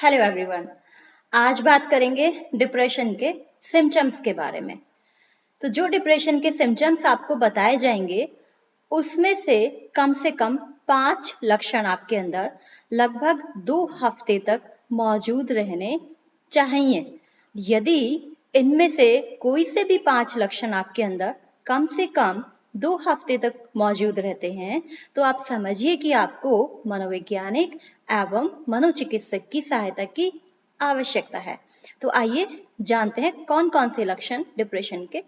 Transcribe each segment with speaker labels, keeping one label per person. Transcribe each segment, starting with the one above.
Speaker 1: Hello everyone. आज बात करेंगे डिप्रेशन के सिम्टम्स के बारे में। तो जो डिप्रेशन के सिम्टम्स आपको बताए जाएंगे उसमें से कम 5 लक्षण आपके अंदर लगभग 2 हफ्ते तक मौजूद रहने चाहिए। यदि इनमें से कोई से भी 5 लक्षण आपके अंदर कम से कम 2 हफ्ते तक मौजूद रहते हैं तो आप समझिए कि आपको मनोवैज्ञानिक एवं मनोचिकित्सक की सहायता की आवश्यकता है। तो आइए जानते हैं कौन कौन से लक्षण डिप्रेशन के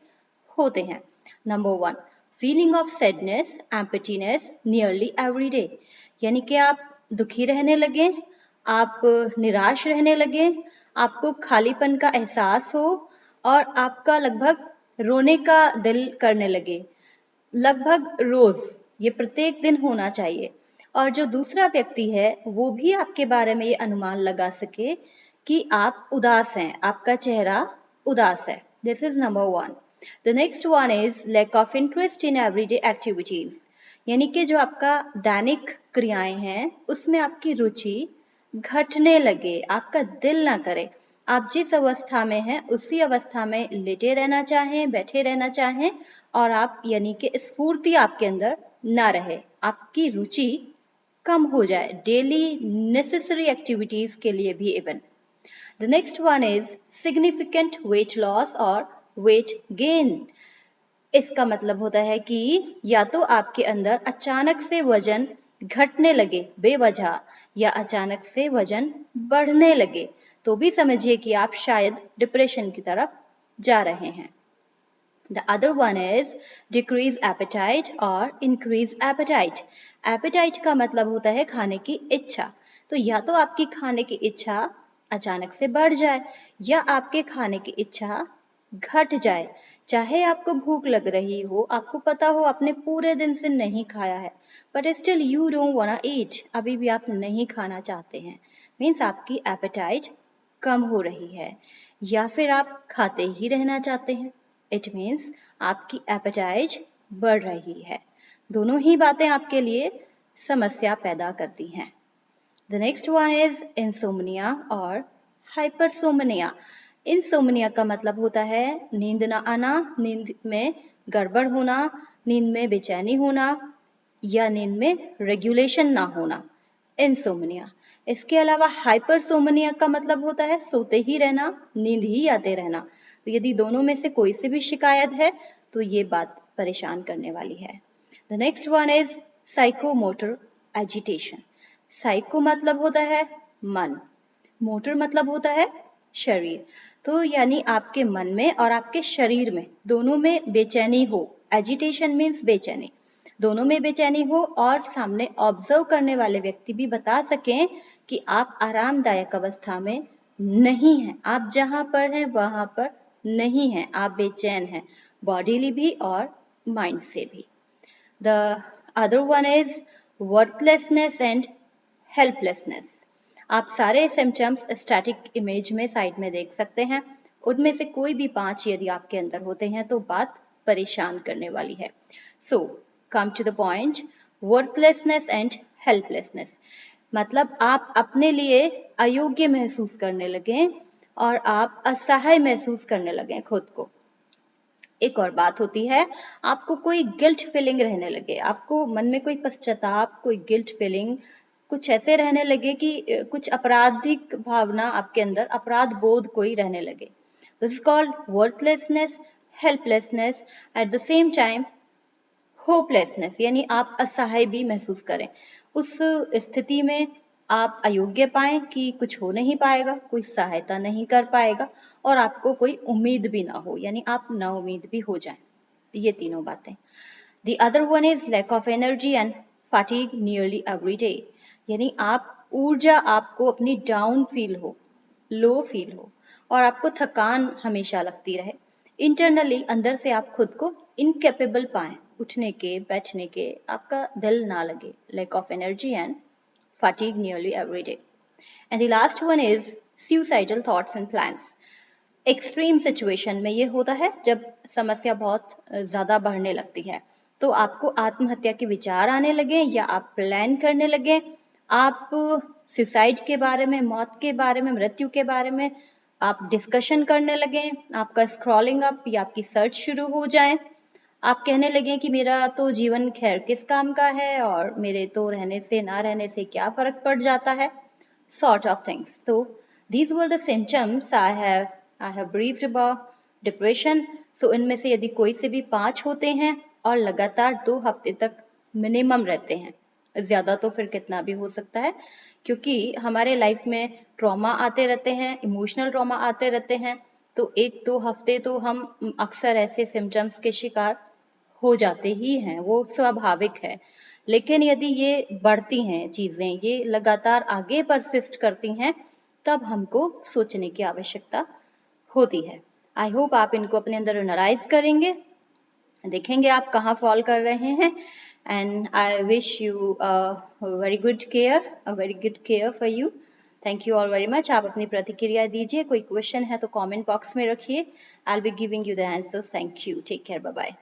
Speaker 1: होते हैं। Number 1, feeling of sadness, emptiness nearly every day, यानी कि आप दुखी रहने लगे, आप निराश रहने लगे, आपको खालीपन का एहसास हो और आपका लगभग रोने का दिल करने लगे, लगभग रोज, ये प्रत्येक दिन होना चाहिए। और जो दूसरा व्यक्ति है वो भी आपके बारे में ये अनुमान लगा सके कि आप उदास हैं, आपका चेहरा उदास है। This is number 1। The next one is lack of interest in everyday activities, यानी कि जो आपका दैनिक क्रियाएं हैं उसमें आपकी रुचि घटने लगे, आपका दिल ना करे, आप जिस अवस्था में हैं उसी अवस्था में लेटे रहना चाहें, बैठे रहना चाहें और आप यानी कि स्फूर्ति आपके अंदर ना रहे, आपकी रुचि कम हो जाए डेली नेसेसरी एक्टिविटीज के लिए भी even. The next one is significant weight loss और वेट गेन। इसका मतलब होता है कि या तो आपके अंदर अचानक से वजन घटने लगे बेवजह या अचानक से वजन बढ़ने लगे, तो भी समझिए कि आप शायद डिप्रेशन की तरफ जा रहे हैं। The other one is decrease appetite और increase appetite. Appetite का मतलब होता है खाने की इच्छा। तो या तो आपकी खाने की इच्छा अचानक से बढ़ जाए या आपके खाने की इच्छा घट जाए। चाहे आपको भूख लग रही हो, आपको पता हो आपने पूरे दिन से नहीं खाया है, but still you don't wanna eat, अभी भी आप नहीं खाना चाहते हैं, मीन्स आपकी एपेटाइट कम हो रही है। या फिर आप खाते ही रहना चाहते हैं, इट मीन्स आपकी एपेटाइट बढ़ रही है। दोनों ही बातें आपके लिए समस्या पैदा करती हैं। The next one is insomnia और हाइपरसोमनिया। इंसोम्निया का मतलब होता है नींद ना आना, नींद में गड़बड़ होना, नींद में बेचैनी होना या नींद में रेगुलेशन ना होना, इंसोम्निया। इसके अलावा हाइपरसोमनिया का मतलब होता है सोते ही रहना, नींद ही आते रहना। तो यदि दोनों में से कोई सी भी शिकायत है तो ये बात परेशान करने वाली है। The next one is psychomotor agitation. Psycho मतलब होता है मन, मोटर मतलब होता है शरीर। तो यानी आपके मन में और आपके शरीर में दोनों में बेचैनी हो, एजिटेशन मीन्स बेचैनी, दोनों में बेचैनी हो और सामने ऑब्जर्व करने वाले व्यक्ति भी बता सकें कि आप आरामदायक अवस्था में नहीं हैं, आप जहां पर हैं वहां पर नहीं हैं, आप बेचैन हैं, बॉडीली भी और माइंड से भी। The other one is worthlessness and helplessness. आप सारे सिम्टम्स स्टैटिक इमेज में साइड में देख सकते हैं, उनमें से कोई भी 5 यदि आपके अंदर होते हैं तो बात परेशान करने वाली है। So come to the point, worthlessness and helplessness मतलब आप अपने लिए अयोग्य महसूस करने लगे और आप असहाय महसूस करने लगे खुद को। एक और बात होती है, आपको कोई गिल्ट फीलिंग रहने लगे, आपको मन में कोई पश्चाताप, कोई गिल्ट फीलिंग, कुछ ऐसे रहने लगे कि कुछ आपराधिक भावना आपके अंदर, अपराध बोध कोई रहने लगे। This is called worthlessness, helplessness, at the same time hopelessness, यानी आप असहाय भी महसूस करें। उस स्थिति में आप अयोग्य पाएं कि कुछ हो नहीं पाएगा, कोई सहायता नहीं कर पाएगा और आपको कोई उम्मीद भी ना हो, यानी आप ना उम्मीद भी हो जाएं। ये तीनों बातें। The other one is lack of energy and fatigue nearly every day, यानी आप ऊर्जा आपको अपनी डाउन फील हो, लो फील हो और आपको थकान हमेशा लगती रहे। इंटरनली अंदर से आप खुद को इनकेपेबल पाएं, उठने के, बैठने के, आपका दिल ना लगे। Lack of energy and fatigue nearly every day. And the last one is suicidal thoughts and plans. Extreme situation में ये होता है जब समस्या बहुत ज़्यादा बढ़ने लगती है तो आपको आत्महत्या के विचार आने लगे या आप प्लान करने लगे, आप सुसाइड के बारे में, मौत के बारे में, मृत्यु के बारे में आप डिस्कशन करने लगें, आपका स्क्रॉलिंग अप या आपकी सर्च शुरू हो जाए, आप कहने लगे कि मेरा तो जीवन खैर किस काम का है और मेरे तो रहने से ना रहने से क्या फर्क पड़ जाता है, sort of things. So these were the symptoms I have briefed about depression. So इनमें से यदि कोई से भी 5 होते हैं और लगातार 2 हफ्ते तक मिनिमम रहते हैं, ज़्यादा तो फिर कितना भी हो सकता है, क्योंकि हमारे लाइफ में ट्रॉमा आते रहते हैं, इमोशनल ट्रॉमा आते रहते हैं, तो 1-2 हफ्ते तो हम अक्सर ऐसे सिम्टम्स के शिकार हो जाते ही हैं, वो स्वाभाविक है। लेकिन यदि ये बढ़ती हैं चीज़ें, ये लगातार आगे परसिस्ट करती हैं, तब हमको सोचने की आवश्यकता होती है। आई होप आप इनको अपने अंदर एनालाइज करेंगे, देखेंगे आप कहाँ फॉल कर रहे हैं, and I wish you very good care for you. Thank you all very much. आप अपनी प्रतिक्रिया दीजिए, कोई क्वेश्चन है तो कमेंट बॉक्स में रखिए, I will be giving you the answers. Thank you, take care, bye bye.